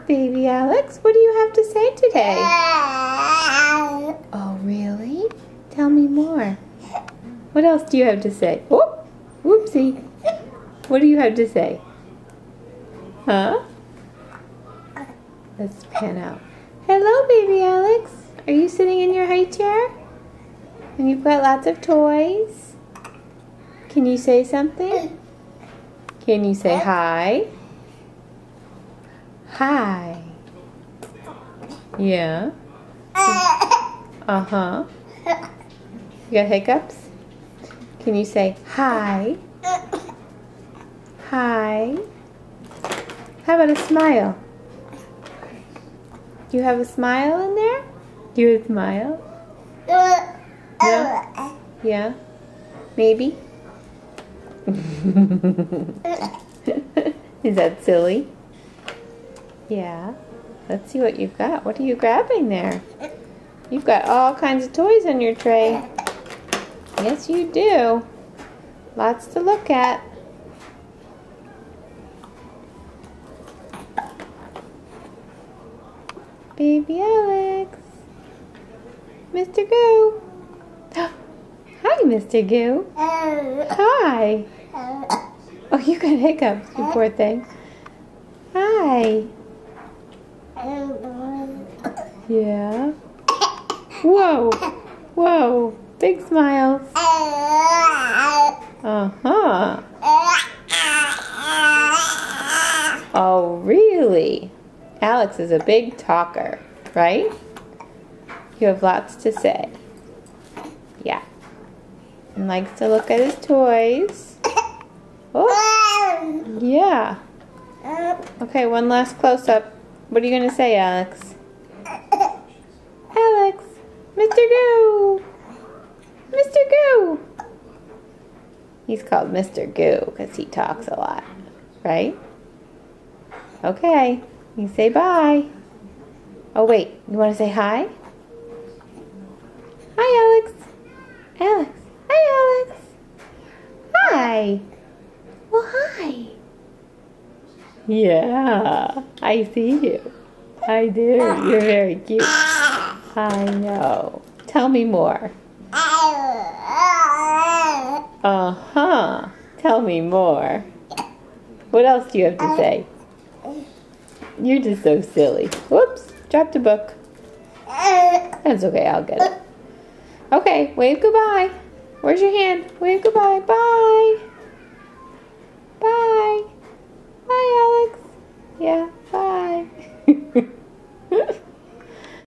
Baby Alex, what do you have to say today? Oh, really? Tell me more. What else do you have to say? Oh, whoopsie. What do you have to say? Huh? Let's pan out. Hello, baby Alex. Are you sitting in your high chair? And you've got lots of toys? Can you say something? Can you say hi? Hi. Yeah. Uh-huh. You got hiccups? Can you say hi? Hi. How about a smile? Do you have a smile in there? Do you have a smile? No? Yeah? Maybe? Is that silly? Yeah. Let's see what you've got. What are you grabbing there? You've got all kinds of toys on your tray. Yes, you do. Lots to look at. Baby Alex. Mr. Goo. Hi, Mr. Goo. Hi. Oh, you got hiccups, you poor thing. Hi. Yeah. Whoa. Whoa. Big smiles. Uh-huh. Oh, really? Alex is a big talker, right? You have lots to say. Yeah. And likes to look at his toys. Oh, yeah. Okay, one last close-up. What are you going to say, Alex? Alex! Mr. Goo! Mr. Goo! He's called Mr. Goo because he talks a lot, right? Okay, you say bye. Oh, wait, you want to say hi? Hi, Alex. Alex. Hi, Alex. Hi. Well, hi. Yeah, I see you. I do. You're very cute. I know. Tell me more. Uh-huh. Tell me more. What else do you have to say? You're just so silly. Whoops. Dropped a book. That's okay. I'll get it. Okay. Wave goodbye. Where's your hand? Wave goodbye. Bye. Bye. Bye, Alex. Yeah. Bye.